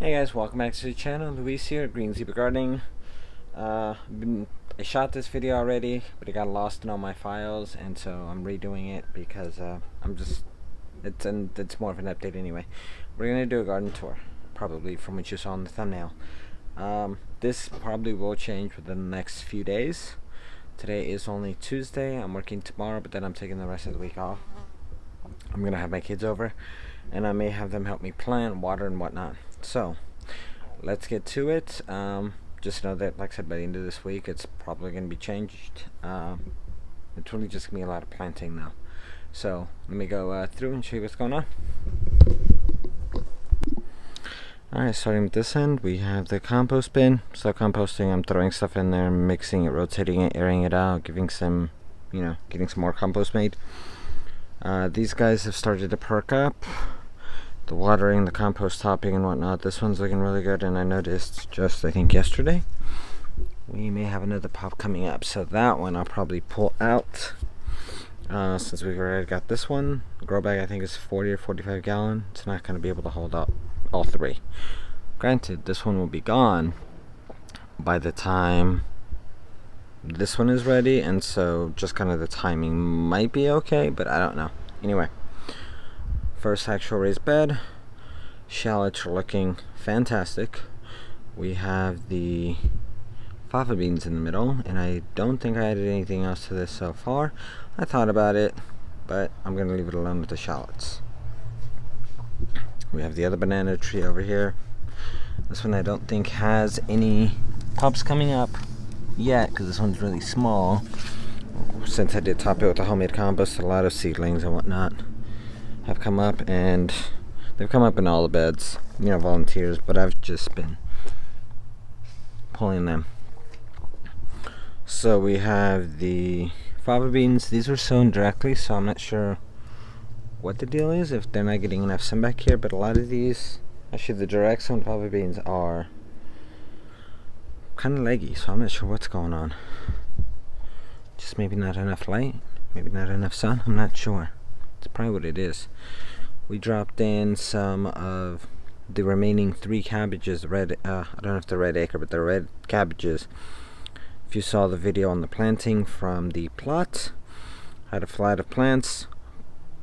Hey guys, welcome back to the channel. Luis here, Green Zebra Gardening. I shot this video already, but it got lost in all my files, and so I'm redoing it because it's more of an update anyway. We're gonna do a garden tour, probably from what you saw in the thumbnail. This probably will change within the next few days. Today is only Tuesday. I'm working tomorrow, but then I'm taking the rest of the week off. I'm gonna have my kids over, and I may have them help me plant, water, and whatnot. So let's get to it. Just know that, like I said, by the end of this week it's probably going to be changed. It's really just going to be a lot of planting now. So let me go through and show you what's going on. Alright, starting with this end, we have the compost bin. So composting, I'm throwing stuff in there, mixing it, rotating it, airing it out, giving some, getting some more compost made. These guys have started to perk up. The watering, the compost topping and whatnot. This one's looking really good, and I noticed just, I think, yesterday we may have another pop coming up. So that one I'll probably pull out since we've already got this one. The grow bag I think is 40 or 45 gallon. It's not going to be able to hold up all three. Granted, this one will be gone by the time this one is ready, and so just kind of the timing might be okay, but I don't know. Anyway, first actual raised bed. Shallots are looking fantastic. We have the fava beans in the middle, and I don't think I added anything else to this so far. I thought about it, but I'm going to leave it alone with the shallots. We have the other banana tree over here. This one I don't think has any pups coming up yet, because this one's really small. Since I did top it with the homemade compost, a lot of seedlings and whatnot have come up, and they've come up in all the beds, volunteers, but I've just been pulling them. So we have the fava beans. These were sown directly, so I'm not sure what the deal is, if they're not getting enough sun back here, but a lot of these, actually the direct sown fava beans, are kind of leggy, so I'm not sure what's going on. Just maybe not enough light, maybe not enough sun, I'm not sure. That's probably what it is. We dropped in some of the remaining 3 cabbages, red, I don't know if they're red acre, but they're red cabbages. If you saw the video on the planting from the plot, I had a flat of plants,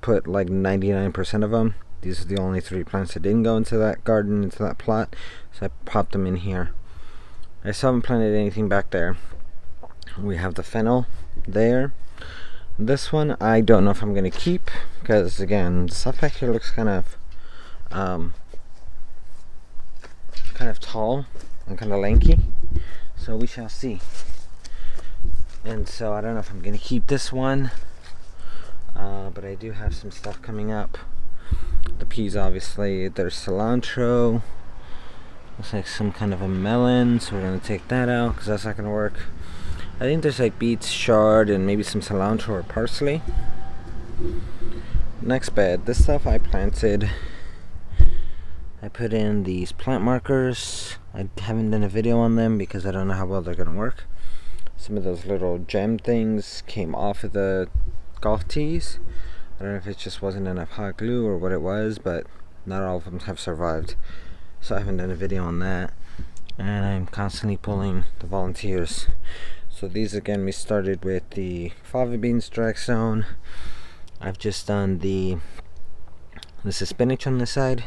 put like 99% of them. These are the only 3 plants that didn't go into that garden, into that plot, so I popped them in here. I still haven't planted anything back there. We have the fennel there. This one I don't know if I'm going to keep, because again, the stuff back here looks kind of tall and kind of lanky, so we shall see. And so I don't know if I'm going to keep this one, but I do have some stuff coming up. The peas, obviously, there's cilantro, looks like some kind of a melon, so we're going to take that out because that's not going to work. I think there's like beets, chard, and maybe some cilantro or parsley. Next bed, this stuff I planted. I put in these plant markers. I haven't done a video on them because I don't know how well they're going to work. Some of those little gem things came off of the golf tees. I don't know if it just wasn't enough hot glue or what it was, but not all of them have survived. So I haven't done a video on that. And I'm constantly pulling the volunteers. So these, again, we started with the fava beans direct sown. I've just done this is spinach on this side.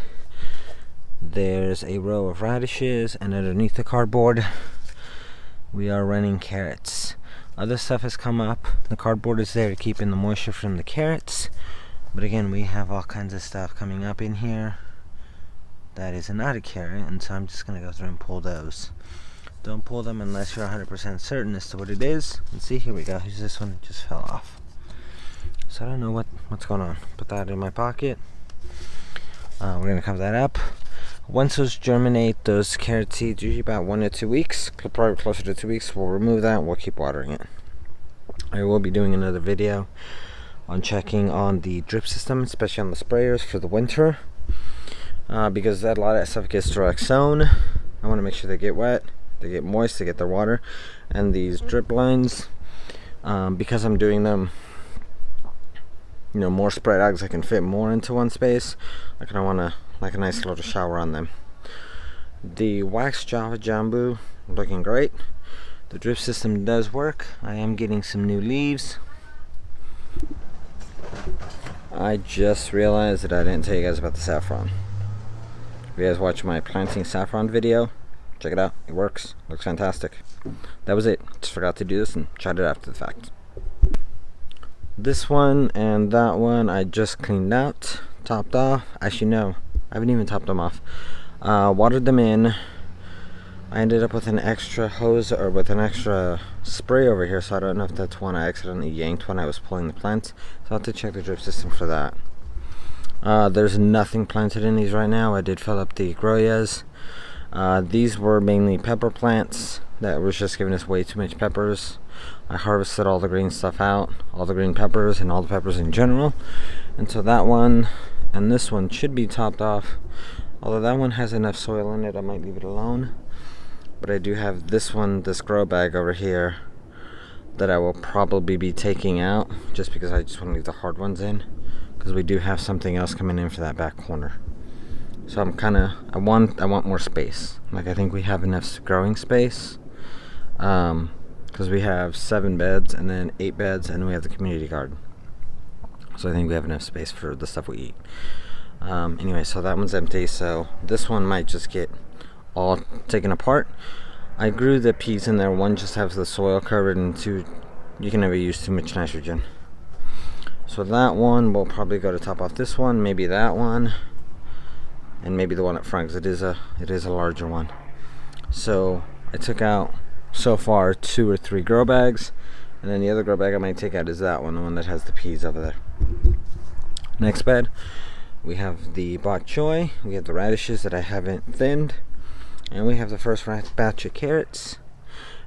There's a row of radishes, and underneath the cardboard we are running carrots. Other stuff has come up. The cardboard is there to keep in the moisture from the carrots, but again, we have all kinds of stuff coming up in here that is not a carrot, and so I'm just gonna go through and pull those. Don't pull them unless you're 100% certain as to what it is. Let's see, here we go. Here's this one that just fell off. So I don't know what's going on. Put that in my pocket. We're going to cover that up. Once those germinate, those carrot seeds, usually about 1 to 2 weeks, probably closer to 2 weeks, we'll remove that and we'll keep watering it. I will be doing another video on checking on the drip system, especially on the sprayers for the winter. Because a lot of that stuff gets direct sown. I want to make sure they get wet. They get moist, they get their water. And these drip lines, because I'm doing them more spread out, because I can fit more into one space, I kind of want to like a nice little shower on them. The wax Java Jambu looking great. The drip system does work. I am getting some new leaves. I just realized that I didn't tell you guys about the saffron. If you guys watch my planting saffron video, check it out. It works. Looks fantastic. That was it. Just forgot to do this and tried it after the fact. This one and that one I just cleaned out, topped off. Actually no, I haven't even topped them off. Watered them in. I ended up with an extra hose or with an extra spray over here, so I don't know if that's one I accidentally yanked when I was pulling the plants. So I'll have to check the drip system for that. There's nothing planted in these right now. I did fill up the Groyas. These were mainly pepper plants that was just giving us way too much peppers. I harvested all the green stuff out, all the green peppers and all the peppers in general. And so that one and this one should be topped off. Although that one has enough soil in it, I might leave it alone. But I do have this one, this grow bag over here, that I will probably be taking out just because I just want to leave the hard ones in, because we do have something else coming in for that back corner. So I want more space. Like, I think we have enough growing space, because we have 7 beds and then 8 beds and we have the community garden. So I think we have enough space for the stuff we eat. Anyway, so that one's empty, so this one might just get all taken apart. I grew the peas in there. One just has the soil covered, and 2, you can never use too much nitrogen. So that one will probably go to top off this one, maybe that one, and maybe the one up front, because it is a larger one. So I took out so far 2 or 3 grow bags, and then the other grow bag I might take out is that one, the one that has the peas over there. Next bed, we have the bok choy, we have the radishes that I haven't thinned, and we have the first batch of carrots.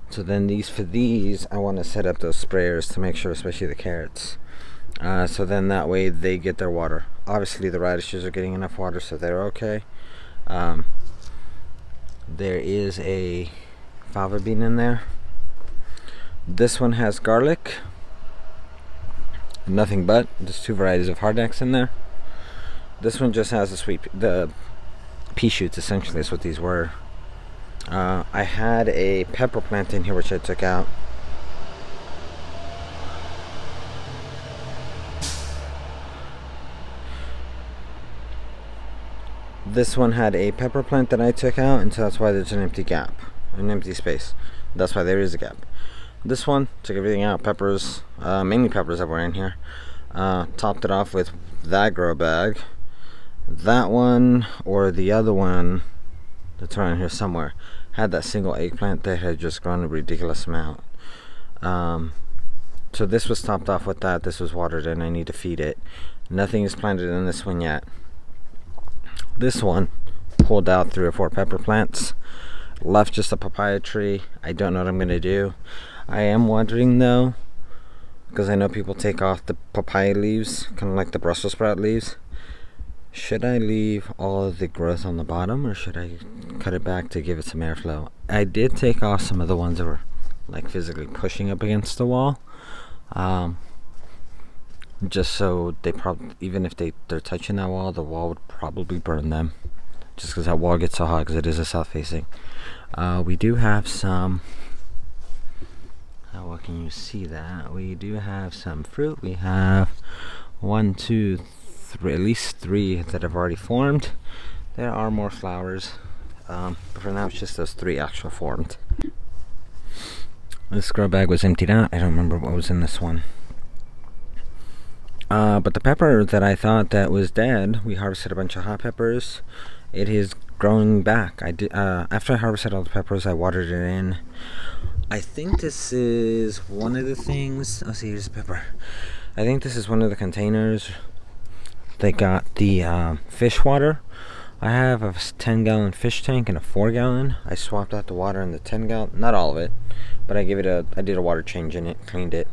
So then for these I want to set up those sprayers to make sure, especially the carrots, so then that way they get their water. Obviously the radishes are getting enough water, so they're okay. There is a fava bean in there. This one has garlic, nothing but, just 2 varieties of hardnecks in there. This one just has the pea shoots, essentially is what these were. I had a pepper plant in here which I took out. This one had a pepper plant that I took out, and so that's why there's an empty gap, an empty space. That's why there is a gap. This one, took everything out, peppers, mainly peppers that were in here. Topped it off with that grow bag. That one, or the other one that's around here somewhere, had that single eggplant that had just grown a ridiculous amount. So this was topped off with that. This was watered in. I need to feed it. Nothing is planted in this one yet. This one pulled out 3 or 4 pepper plants, left just a papaya tree. I don't know what I'm going to do. I am wondering though, because I know people take off the papaya leaves, kind of like the Brussels sprout leaves. Should I leave all of the growth on the bottom, or should I cut it back to give it some airflow? I did take off some of the ones that were like physically pushing up against the wall, just so they probably, even if they're touching that wall, the wall would probably burn them, just because that wall gets so hot, because it is a south facing. We do have some, what can you see that? We do have some fruit. We have 1, 2, 3, at least 3 that have already formed. There are more flowers, but for now it's just those 3 actual formed. This grow bag was emptied out. I don't remember what was in this one. But the pepper that I thought that was dead, we harvested a bunch of hot peppers. It is growing back. I did, after I harvested all the peppers, I watered it in. I think this is one of the things. Oh, see, here's the pepper. I think this is one of the containers. They got the fish water. I have a 10-gallon fish tank and a 4-gallon. I swapped out the water in the 10-gallon, not all of it, but I did a water change in it, cleaned it,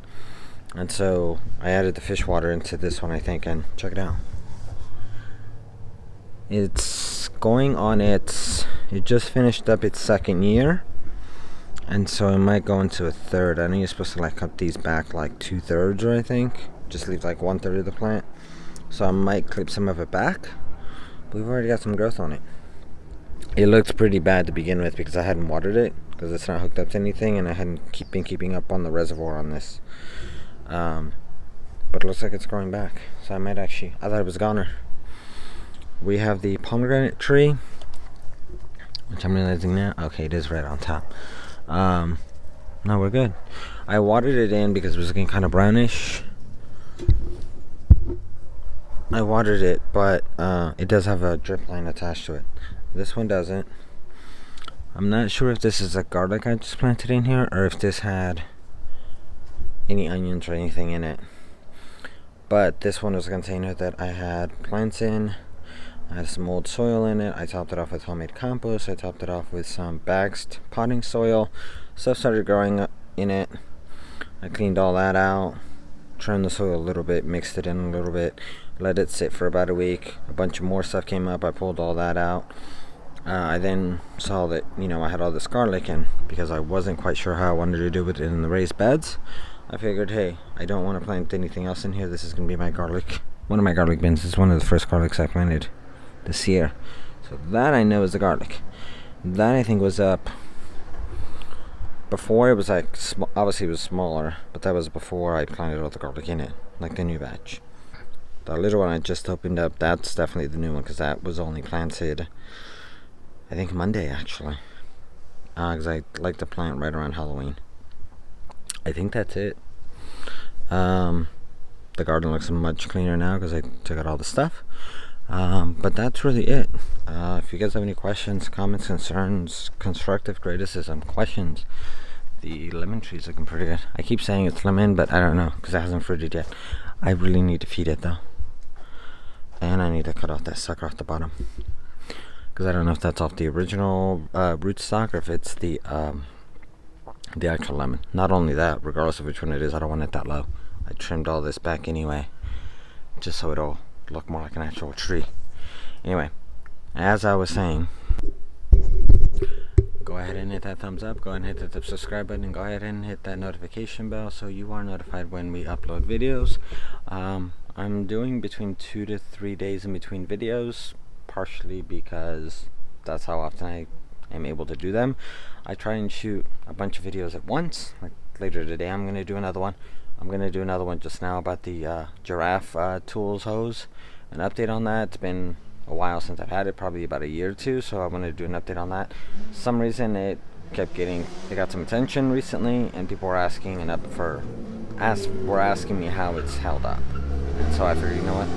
and so I added the fish water into this one, I think, and check it out. It's going on it just finished up its 2nd year, and so it might go into a 3rd. I know you're supposed to like cut these back like 2/3, or I think just leave like 1/3 of the plant. So I might clip some of it back, but we've already got some growth on it. It looked pretty bad to begin with because I hadn't watered it, because it's not hooked up to anything, and I hadn't been keeping up on the reservoir on this. But it looks like it's growing back, so I might actually, I thought it was a goner. We have the pomegranate tree, which I'm realizing now, okay, it is right on top. No, we're good. I watered it in because it was looking kind of brownish. I watered it, but it does have a drip line attached to it. This one doesn't. I'm not sure if this is a garlic I just planted in here, or if this had any onions or anything in it. But this one was a container that I had plants in. I had some old soil in it. I topped it off with homemade compost. I topped it off with some bagged potting soil. Stuff started growing up in it. I cleaned all that out, trimmed the soil a little bit, mixed it in a little bit, let it sit for about a week. A bunch of more stuff came up. I pulled all that out. I then saw that, I had all this garlic in, because I wasn't quite sure how I wanted to do it in the raised beds. I figured, hey, I don't want to plant anything else in here. This is going to be my garlic. One of my garlic bins. This is one of the first garlics I planted this year. So that I know is the garlic. That I think was up before. It was like, obviously it was smaller, but that was before I planted all the garlic in it, like the new batch. The little one I just opened up, that's definitely the new one, because that was only planted, I think, Monday, actually. Because I like to plant right around Halloween. I think that's it. The garden looks much cleaner now because I took out all the stuff. But that's really it. If you guys have any questions, comments, concerns, constructive criticism, questions, the lemon tree's looking pretty good. I keep saying it's lemon, but I don't know because it hasn't fruited yet. I really need to feed it though. And I need to cut off that sucker off the bottom, because I don't know if that's off the original rootstock or if it's the actual lemon. Not only that, regardless of which one it is, I don't want it that low. I trimmed all this back anyway, just so it'll look more like an actual tree. Anyway, as I was saying, go ahead and hit that thumbs up, go ahead and hit the subscribe button, and go ahead and hit that notification bell so you are notified when we upload videos. I'm doing between 2 to 3 days in between videos, partially because that's how often I am able to do them. I try and shoot a bunch of videos at once. Like later today I'm going to do another one. I'm going to do another one just now about the giraffe tools hose. An update on that. It's been a while since I've had it, probably about a year or two, so I want to do an update on that. For some reason it got some attention recently, and people were asking were asking me how it's held up. And so I figured, you know what?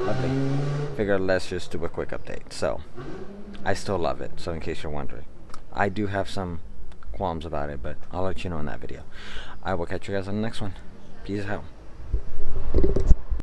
Lovely. Figured let's just do a quick update. So I still love it, so in case you're wondering. I do have some qualms about it, but I'll let you know in that video. I will catch you guys on the next one. Peace out.